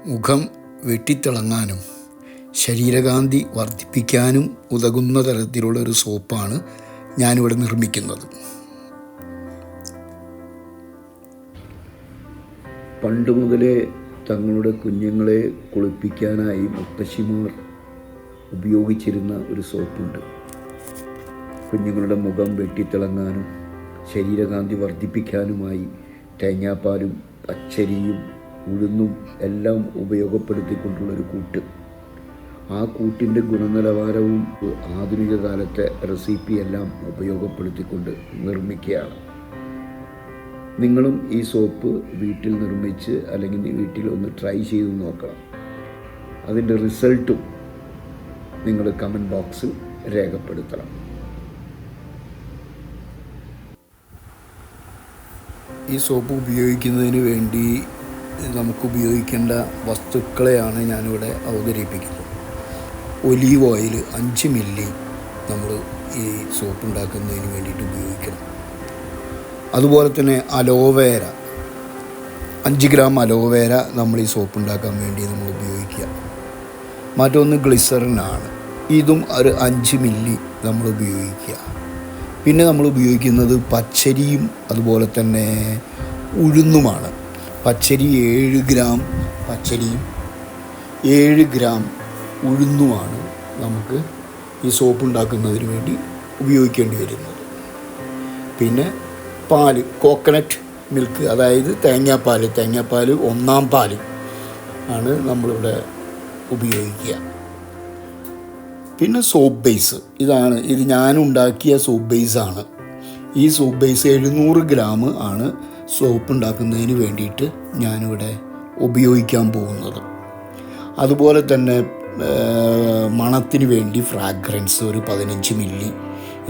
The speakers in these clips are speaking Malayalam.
മുഖം വെട്ടിത്തിളങ്ങാനും ശരീരകാന്തി വർദ്ധിപ്പിക്കാനും ഉതകുന്ന തരത്തിലുള്ളൊരു സോപ്പാണ് ഞാനിവിടെ നിർമ്മിക്കുന്നത്. പണ്ട് മുതലേ തങ്ങളുടെ കുഞ്ഞുങ്ങളെ കുളിപ്പിക്കാനായി മുത്തശ്ശിമാർ ഉപയോഗിച്ചിരുന്ന ഒരു സോപ്പുണ്ട്. കുഞ്ഞുങ്ങളുടെ മുഖം വെട്ടിത്തിളങ്ങാനും ശരീരകാന്തി വർദ്ധിപ്പിക്കാനുമായി തേങ്ങാപ്പാലും പച്ചരിയും ഉഴുന്നും എല്ലാം ഉപയോഗപ്പെടുത്തിക്കൊണ്ടുള്ളൊരു കൂട്ട്. ആ കൂട്ടിൻ്റെ ഗുണനിലവാരവും ആധുനിക കാലത്തെ റെസിപ്പിയെല്ലാം ഉപയോഗപ്പെടുത്തിക്കൊണ്ട് നിർമ്മിക്കുകയാണ്. നിങ്ങളും ഈ സോപ്പ് വീട്ടിൽ നിർമ്മിച്ച് അല്ലെങ്കിൽ വീട്ടിൽ ഒന്ന് ട്രൈ ചെയ്ത് നോക്കണം. അതിൻ്റെ റിസൾട്ടും നിങ്ങൾ കമൻറ്റ് ബോക്സിൽ രേഖപ്പെടുത്തണം. ഈ സോപ്പ് ഉപയോഗിക്കുന്നതിന് വേണ്ടി നമുക്ക് ഉപയോഗിക്കേണ്ട വസ്തുക്കളെയാണ് ഞാനിവിടെ അവതരിപ്പിക്കുന്നത്. ഒലീവ് ഓയിൽ 5 മില്ലി നമ്മൾ ഈ സോപ്പ് ഉണ്ടാക്കുന്നതിന് വേണ്ടിയിട്ട് ഉപയോഗിക്കണം. അതുപോലെ തന്നെ അലോവേര 5 ഗ്രാം അലോവേര നമ്മൾ ഈ സോപ്പ് ഉണ്ടാക്കാൻ വേണ്ടി നമ്മൾ ഉപയോഗിക്കുക. മറ്റൊന്ന് ഗ്ലിസറിനാണ്, ഇതും ഒരു 5 മില്ലി നമ്മൾ ഉപയോഗിക്കുക. പിന്നെ നമ്മൾ ഉപയോഗിക്കുന്നത് പച്ചരിയും അതുപോലെ തന്നെ ഉഴുന്നുമാണ്. പച്ചരി 7 ഗ്രാം പച്ചരിയും 7 ഗ്രാം ഉഴുന്നുമാണ് നമുക്ക് ഈ സോപ്പ് ഉണ്ടാക്കുന്നതിന് വേണ്ടി ഉപയോഗിക്കേണ്ടി വരുന്നത്. പിന്നെ പാല്, കോക്കനട്ട് മിൽക്ക്, അതായത് തേങ്ങാപ്പാൽ 1 പാല് ആണ് നമ്മളിവിടെ ഉപയോഗിക്കുക. പിന്നെ സോപ്പ് ബേസ്, ഇത് ഞാനുണ്ടാക്കിയ സോപ്പ് ബേസാണ്. ഈ സോപ്പ് ബേസ് 700 ഗ്രാം ആണ് സോപ്പ് ഉണ്ടാക്കുന്നതിന് വേണ്ടിയിട്ട് ഞാനിവിടെ ഉപയോഗിക്കാൻ പോകുന്നത്. അതുപോലെ തന്നെ മണത്തിന് വേണ്ടി ഫ്രാഗ്രൻസ് ഒരു 15 മില്ലി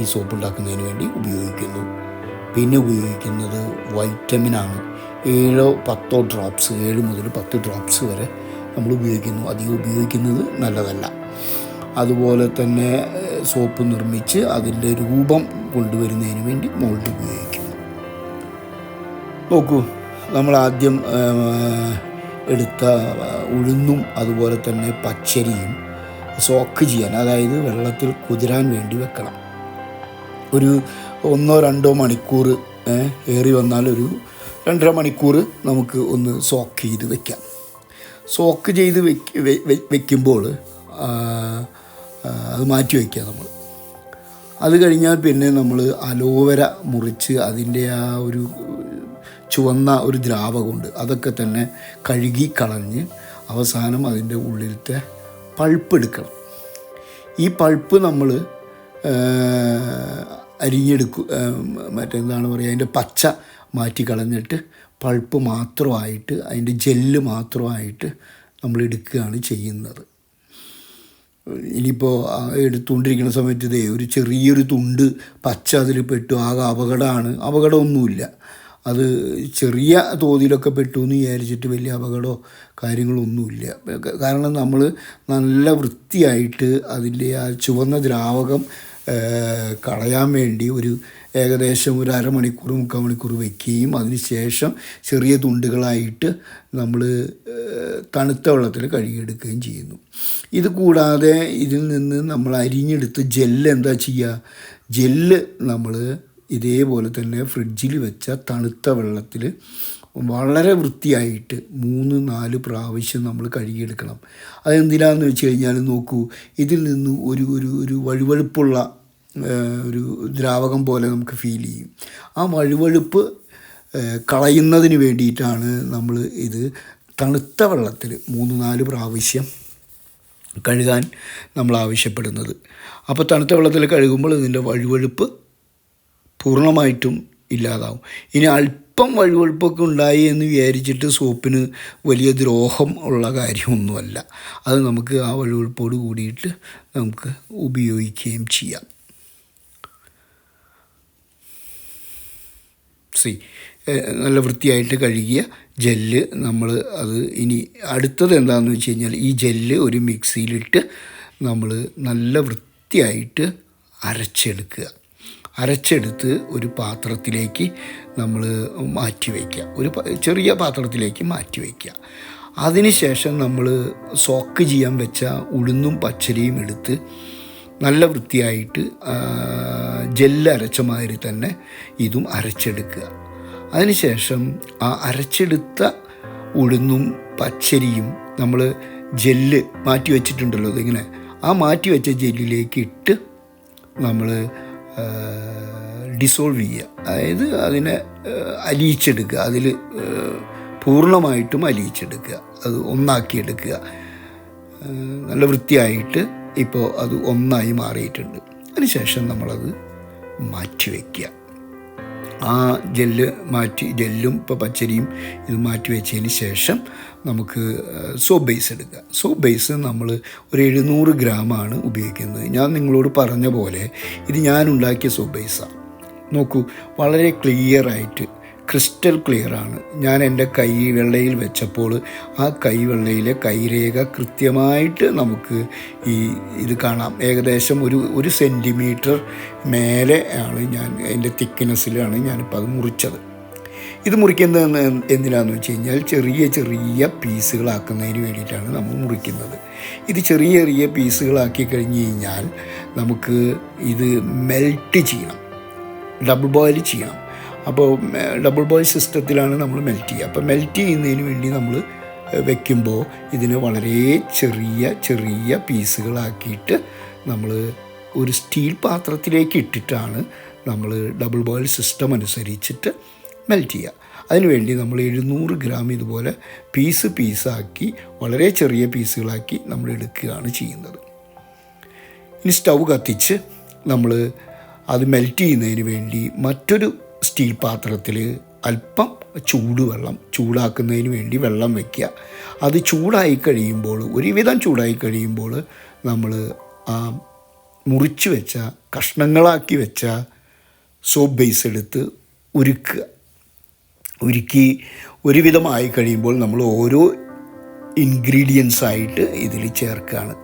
ഈ സോപ്പ് ഉണ്ടാക്കുന്നതിന് വേണ്ടി ഉപയോഗിക്കുന്നു. പിന്നെ ഉപയോഗിക്കുന്നത് വൈറ്റമിനാണ്. 7-10 ഡ്രോപ്സ്, 7 മുതൽ 10 ഡ്രോപ്സ് വരെ നമ്മൾ ഉപയോഗിക്കുന്നു. അധികം ഉപയോഗിക്കുന്നത് നല്ലതല്ല. അതുപോലെ തന്നെ സോപ്പ് നിർമ്മിച്ച് അതിൻ്റെ രൂപം കൊണ്ടുവരുന്നതിന് വേണ്ടി മോൾഡ് ഉപയോഗിക്കുന്നു. നോക്കൂ, നമ്മൾ ആദ്യം എടുത്ത ഉഴുന്നും അതുപോലെ തന്നെ പച്ചരിയും സോക്ക് ചെയ്യാൻ, അതായത് വെള്ളത്തിൽ കുതിരാൻ വേണ്ടി വെക്കണം. ഒരു 1-2 മണിക്കൂർ, ഏറി വന്നാൽ ഒരു 2.5 മണിക്കൂർ നമുക്ക് ഒന്ന് സോക്ക് ചെയ്ത് വെക്കാം. സോക്ക് ചെയ്ത് വെക്കുമ്പോൾ അത് മാറ്റി വയ്ക്കുക നമ്മൾ. അത് കഴിഞ്ഞാൽ പിന്നെ നമ്മൾ അലോവേര മുറിച്ച് അതിൻ്റെ ആ ഒരു ചുവന്ന ഒരു ദ്രാവകമുണ്ട്, അതൊക്കെ തന്നെ കഴുകി കളഞ്ഞ് അവസാനം അതിൻ്റെ ഉള്ളിലത്തെ പൾപ്പ് എടുക്കണം. ഈ പൾപ്പ് നമ്മൾ അരിഞ്ഞെടുക്കും, മറ്റെന്താണ് പറയുക, അതിൻ്റെ പച്ച മാറ്റി കളഞ്ഞിട്ട് പൾപ്പ് മാത്രമായിട്ട്, അതിൻ്റെ ജെല്ല് മാത്രമായിട്ട് നമ്മൾ എടുക്കുകയാണ് ചെയ്യുന്നത്. ഇനിയിപ്പോൾ എടുത്തുകൊണ്ടിരിക്കുന്ന സമയത്ത് ഒരു ചെറിയൊരു തുണ്ട് പച്ച അതിൽ പെട്ടു, ആകെ അപകടമൊന്നുമില്ല. അത് ചെറിയ തോതിലൊക്കെ പെട്ടു എന്ന് വിചാരിച്ചിട്ട് വലിയ അപകടമോ കാര്യങ്ങളൊന്നുമില്ല. കാരണം നമ്മൾ നല്ല വൃത്തിയായിട്ട് അതിൻ്റെ ആ ചുവന്ന ദ്രാവകം കളയാൻ വേണ്ടി ഏകദേശം ഒരു 1/2 മണിക്കൂർ 3/4 മണിക്കൂർ വയ്ക്കുകയും അതിന് ശേഷം ചെറിയ തുണ്ടുകളായിട്ട് നമ്മൾ തണുത്ത വെള്ളത്തിൽ കഴുകിയെടുക്കുകയും ചെയ്യുന്നു. ഇത് കൂടാതെ ഇതിൽ നിന്ന് നമ്മൾ അരിഞ്ഞെടുത്ത് ജെല്ല് എന്താ ചെയ്യുക, ജെല്ല് നമ്മൾ ഇതേപോലെ തന്നെ ഫ്രിഡ്ജിൽ വെച്ച തണുത്ത വെള്ളത്തിൽ വളരെ വൃത്തിയായിട്ട് 3-4 പ്രാവശ്യം നമ്മൾ കഴുകിയെടുക്കണം. അതെന്തിനാണെന്ന് വെച്ച് കഴിഞ്ഞാൽ, നോക്കൂ, ഇതിൽ നിന്ന് ഒരു വഴുവഴുപ്പുള്ള ഒരു ദ്രാവകം പോലെ നമുക്ക് ഫീൽ ചെയ്യും. ആ വഴുവഴുപ്പ് കളയുന്നതിന് വേണ്ടിയിട്ടാണ് നമ്മൾ ഇത് തണുത്ത വെള്ളത്തിൽ 3-4 പ്രാവശ്യം കഴുകാൻ നമ്മൾ ആവശ്യപ്പെടുന്നത്. അപ്പോൾ തണുത്ത വെള്ളത്തിൽ കഴുകുമ്പോൾ ഇതിൻ്റെ വഴുവഴുപ്പ് പൂർണ്ണമായിട്ടും ഇല്ലാതാവും. ഇനി അല്പം വഴുവഴുപ്പൊക്കെ ഉണ്ടായി എന്ന് വിചാരിച്ചിട്ട് സോപ്പിന് വലിയ ദ്രോഹം ഉള്ള കാര്യമൊന്നുമല്ല. അത് നമുക്ക് ആ വഴുവഴുപ്പോട് കൂടിയിട്ട് നമുക്ക് ഉപയോഗിക്കുകയും ചെയ്യാം. നല്ല വൃത്തിയായിട്ട് കഴുകിയ ജെല്ല് നമ്മൾ ഇനി അടുത്തത് എന്താണെന്ന് വെച്ച് കഴിഞ്ഞാൽ, ഈ ജെല്ല് ഒരു മിക്സിയിലിട്ട് നമ്മൾ നല്ല വൃത്തിയായിട്ട് അരച്ചെടുത്ത് ഒരു പാത്രത്തിലേക്ക് നമ്മൾ മാറ്റി വയ്ക്കുക. ചെറിയ പാത്രത്തിലേക്ക് മാറ്റി വയ്ക്കുക. അതിനുശേഷം നമ്മൾ സോക്ക് ചെയ്യാൻ വെച്ച ഉഴുന്നും പച്ചരിയും എടുത്ത് നല്ല വൃത്തിയായിട്ട് ജെല്ല് അരച്ച മാതിരി തന്നെ ഇതും അരച്ചെടുക്കുക. അതിനുശേഷം ആ അരച്ചെടുത്ത ഉഴുന്നും പച്ചരിയും നമ്മൾ ജെല്ല് മാറ്റി വെച്ചിട്ടുണ്ടല്ലോ, അതിങ്ങനെ ആ മാറ്റി വെച്ച ജെല്ലിലേക്ക് ഇട്ട് നമ്മൾ ഡിസോൾവ് ചെയ്യുക. അതായത് അതിനെ അലിയിച്ചെടുക്കുക, അതിൽ പൂർണ്ണമായിട്ടും അലിയിച്ചെടുക്കുക, അത് ഒന്നാക്കിയെടുക്കുക. നല്ല വൃത്തിയായിട്ട് ഇപ്പോൾ അത് ഒന്നായി മാറിയിട്ടുണ്ട്. അതിനുശേഷം നമ്മളത് മാറ്റി വയ്ക്കുക. ആ ജെല്ലും ഇപ്പോൾ പച്ചരിയും ഇത് മാറ്റി വെച്ചതിന് ശേഷം നമുക്ക് സോപ്പ് ബേസ് എടുക്കുക. സോപ്പ് ബേസ് നമ്മൾ ഒരു 700 ഗ്രാമാണ് ഉപയോഗിക്കുന്നത്. ഞാൻ നിങ്ങളോട് പറഞ്ഞ പോലെ ഇത് ഞാൻ ഉണ്ടാക്കിയ സോപ്പ് ബേസാണ്. നോക്കൂ, വളരെ ക്ലിയറായിട്ട് ക്രിസ്റ്റൽ ക്ലിയറാണ്. ഞാൻ എൻ്റെ കൈവെള്ളയിൽ വെച്ചപ്പോൾ ആ കൈവെള്ളയിലെ കൈരേഖ കൃത്യമായിട്ട് നമുക്ക് ഇത് കാണാം. ഏകദേശം ഒരു സെൻറ്റിമീറ്റർ മേലെ ആണ് ഞാൻ എൻ്റെ തിക്നെസ്സിലാണ് ഞാനിപ്പോൾ അത് മുറിച്ചത്. ഇത് മുറിക്കുന്നത് എന്തിനാണെന്ന് വെച്ച് കഴിഞ്ഞാൽ ചെറിയ ചെറിയ പീസുകളാക്കുന്നതിന് വേണ്ടിയിട്ടാണ് നമ്മൾ മുറിക്കുന്നത്. ഇത് ചെറിയ ചെറിയ പീസുകളാക്കി കഴിഞ്ഞ് കഴിഞ്ഞാൽ നമുക്ക് ഇത് മെൽറ്റ് ചെയ്യണം, ഡബിൾ ബോയിൽ ചെയ്യണം. അപ്പോൾ ഡബിൾ ബോയിൽ സിസ്റ്റത്തിലാണ് നമ്മൾ മെൽറ്റ് ചെയ്യുക. അപ്പോൾ മെൽറ്റ് ചെയ്യുന്നതിന് വേണ്ടി നമ്മൾ വെക്കുമ്പോൾ ഇതിനെ വളരെ ചെറിയ ചെറിയ പീസുകളാക്കിയിട്ട് നമ്മൾ ഒരു സ്റ്റീൽ പാത്രത്തിലേക്ക് ഇട്ടിട്ടാണ് നമ്മൾ ഡബിൾ ബോയിൽ സിസ്റ്റം അനുസരിച്ചിട്ട് മെൽറ്റ് ചെയ്യുക. അതിനുവേണ്ടി നമ്മൾ 700 ഗ്രാം ഇതുപോലെ പീസാക്കി വളരെ ചെറിയ പീസുകളാക്കി നമ്മൾ എടുക്കുകയാണ് ചെയ്യുന്നത്. ഇനി സ്റ്റൗ കത്തിച്ച് നമ്മൾ അത് മെൽറ്റ് ചെയ്യുന്നതിന് വേണ്ടി മറ്റൊരു സ്റ്റീൽ പാത്രത്തിൽ അല്പം ചൂടാക്കുന്നതിന് വേണ്ടി വെള്ളം വയ്ക്കുക. അത് ചൂടായി കഴിയുമ്പോൾ, ഒരുവിധം ചൂടായി കഴിയുമ്പോൾ നമ്മൾ ആ മുറിച്ച് വെച്ച കഷ്ണങ്ങളാക്കി വെച്ച സോപ്പ് ബേസ് എടുത്ത് ഉരുക്കി ഒരുവിധമായി കഴിയുമ്പോൾ നമ്മൾ ഓരോ ഇൻഗ്രീഡിയൻസായിട്ട് ഇതിൽ ചേർക്കുകയാണ്.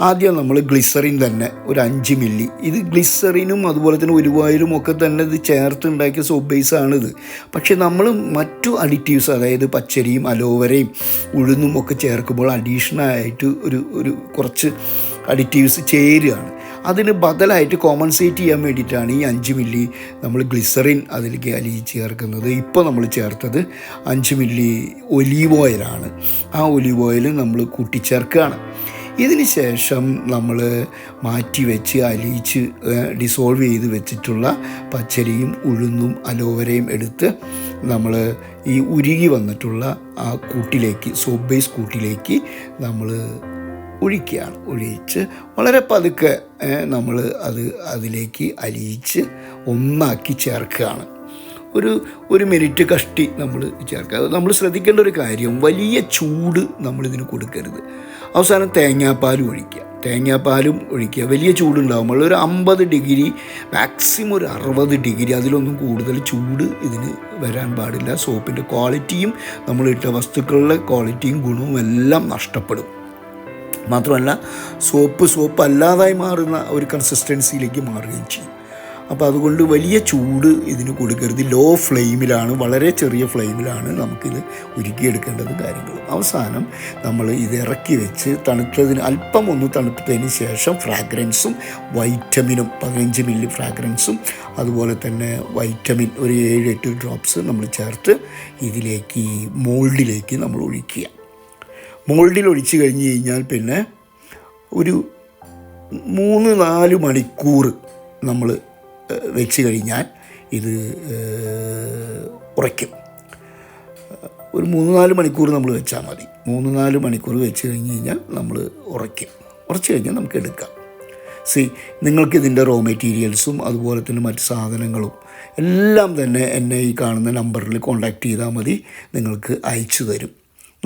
ആദ്യം നമ്മൾ ഗ്ലിസറിൻ തന്നെ ഒരു 5 മില്ലി, ഇത് ഗ്ലിസറിനും അതുപോലെ തന്നെ ഉലുവായിലും ഒക്കെ തന്നെ ഇത് ചേർത്ത് ഉണ്ടാക്കിയ സോപ്പ് ബേസാണിത്. പക്ഷേ നമ്മൾ മറ്റു അഡിറ്റീവ്സ്, അതായത് പച്ചരിയും അലോവരയും ഉഴുന്നും ഒക്കെ ചേർക്കുമ്പോൾ അഡീഷണലായിട്ട് ഒരു കുറച്ച് അഡിറ്റീവ്സ് ചേരുകയാണ്. അതിന് ബദലായിട്ട് കോമ്പൻസേറ്റ് ചെയ്യാൻ വേണ്ടിയിട്ടാണ് ഈ 5 മില്ലി നമ്മൾ ഗ്ലിസറിൻ അതിലേക്ക് അലിയിച്ച് ചേർക്കുന്നത്. ഇപ്പോൾ നമ്മൾ ചേർത്തത് 5 മില്ലി ഒലീവ് ഓയിലാണ്. ആ ഒലീവ് ഓയിൽ നമ്മൾ കൂട്ടിച്ചേർക്കുകയാണ്. ഇതിന് ശേഷം നമ്മൾ മാറ്റി വെച്ച് അലിയിച്ച് ഡിസോൾവ് ചെയ്ത് വെച്ചിട്ടുള്ള പച്ചരിയും ഉഴുന്നും അലോവരയും എടുത്ത് നമ്മൾ ഈ ഉരുകി വന്നിട്ടുള്ള ആ കൂട്ടിലേക്ക്, സോപ്പ് ബേസ് കൂട്ടിലേക്ക് നമ്മൾ ഒഴിക്കുകയാണ്. ഒഴിച്ച് വളരെ പതുക്കെ നമ്മൾ അതിലേക്ക് അലിയിച്ച് ഒന്നാക്കി ചേർക്കുകയാണ്. ഒരു മിനിറ്റ് കഷ്ടി നമ്മൾ ചേർക്കുക. നമ്മൾ ശ്രദ്ധിക്കേണ്ട ഒരു കാര്യം, വലിയ ചൂട് നമ്മളിതിന് കൊടുക്കരുത്. അവസാനം തേങ്ങാപ്പാലും ഒഴിക്കുക. വലിയ ചൂടുണ്ടാകുമ്പോൾ ഒരു 50 ഡിഗ്രി, മാക്സിമം ഒരു 60 ഡിഗ്രി, അതിലൊന്നും കൂടുതൽ ചൂട് ഇതിന് വരാൻ പാടില്ല. സോപ്പിൻ്റെ ക്വാളിറ്റിയും നമ്മളിട്ട വസ്തുക്കളുടെ ക്വാളിറ്റിയും ഗുണവും എല്ലാം നഷ്ടപ്പെടും. മാത്രമല്ല സോപ്പ് അല്ലാതായി മാറുന്ന ഒരു കൺസിസ്റ്റൻസിയിലേക്ക് മാറുകയും ചെയ്യും. അപ്പോൾ അതുകൊണ്ട് വലിയ ചൂട് ഇതിന് കൊടുക്കരുത്. ലോ ഫ്ലെയിമിലാണ്, വളരെ ചെറിയ ഫ്ലെയിമിലാണ് നമുക്കിത് ഉരുക്കിയെടുക്കേണ്ടത് കാര്യങ്ങൾ. അവസാനം നമ്മൾ ഇത് ഇറക്കി വെച്ച് അല്പം ഒന്ന് തണുത്തതിന് ശേഷം ഫ്രാഗ്രൻസും വൈറ്റമിനും 15 മില്ലി ഫ്രാഗ്രൻസും അതുപോലെ തന്നെ വൈറ്റമിൻ ഒരു 7-8 ഡ്രോപ്സ് നമ്മൾ ചേർത്ത് ഇതിലേക്ക് മോൾഡിലേക്ക് നമ്മൾ ഒഴിക്കുക. മോൾഡിൽ ഒഴിച്ച് കഴിഞ്ഞ് കഴിഞ്ഞാൽ പിന്നെ ഒരു 3-4 മണിക്കൂർ നമ്മൾ വെച്ച് കഴിഞ്ഞാൽ ഇത് ഉറയ്ക്കും. ഒരു 3-4 മണിക്കൂർ നമ്മൾ വെച്ചാൽ മതി. 3-4 മണിക്കൂർ വെച്ച് കഴിഞ്ഞ് കഴിഞ്ഞാൽ നമ്മൾ ഉറച്ച് കഴിഞ്ഞാൽ നമുക്ക് എടുക്കാം. നിങ്ങൾക്കിതിൻ്റെ റോ മെറ്റീരിയൽസും അതുപോലെ തന്നെ മറ്റ് സാധനങ്ങളും എല്ലാം തന്നെ എന്നെ ഈ കാണുന്ന നമ്പറിൽ കോൺടാക്റ്റ് ചെയ്താൽ മതി, നിങ്ങൾക്ക് അയച്ചു തരും.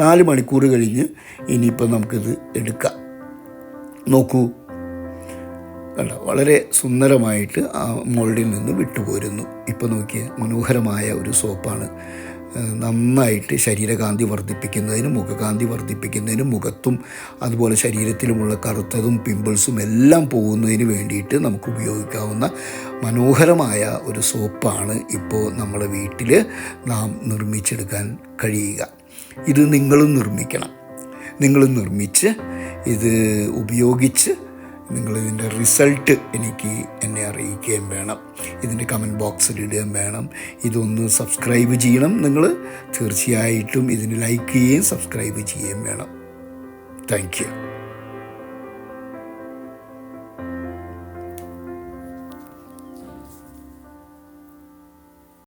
4 മണിക്കൂർ കഴിഞ്ഞ് ഇനിയിപ്പോൾ നമുക്കിത് എടുക്കാം. നോക്കൂ, കണ്ടോ, വളരെ സുന്ദരമായിട്ട് ആ മോൾഡിൽ നിന്ന് വിട്ടുപോരുന്നു. ഇപ്പോൾ നോക്കിയ മനോഹരമായ ഒരു സോപ്പാണ്. നന്നായിട്ട് ശരീരകാന്തി വർദ്ധിപ്പിക്കുന്നതിനും മുഖകാന്തി വർദ്ധിപ്പിക്കുന്നതിനും മുഖത്തും അതുപോലെ ശരീരത്തിലുമുള്ള കറുത്തതും പിമ്പിൾസും എല്ലാം പോകുന്നതിന് വേണ്ടിയിട്ട് നമുക്ക് ഉപയോഗിക്കാവുന്ന മനോഹരമായ ഒരു സോപ്പാണ് ഇപ്പോൾ നമ്മുടെ വീട്ടിൽ നാം നിർമ്മിച്ചെടുക്കാൻ കഴിയുക. ഇത് നിങ്ങളും നിർമ്മിക്കണം. നിങ്ങൾ നിർമ്മിച്ച് ഇത് ഉപയോഗിച്ച് നിങ്ങളിതിൻ്റെ റിസൾട്ട് എന്നെ അറിയിക്കുകയും വേണം. ഇതിൻ്റെ കമൻറ്റ് ബോക്സിൽ ഇടുകയും വേണം. ഇതൊന്ന് സബ്സ്ക്രൈബ് ചെയ്യണം. നിങ്ങൾ തീർച്ചയായിട്ടും ഇതിന് ലൈക്ക് ചെയ്യുകയും സബ്സ്ക്രൈബ് ചെയ്യുകയും വേണം. Thank you.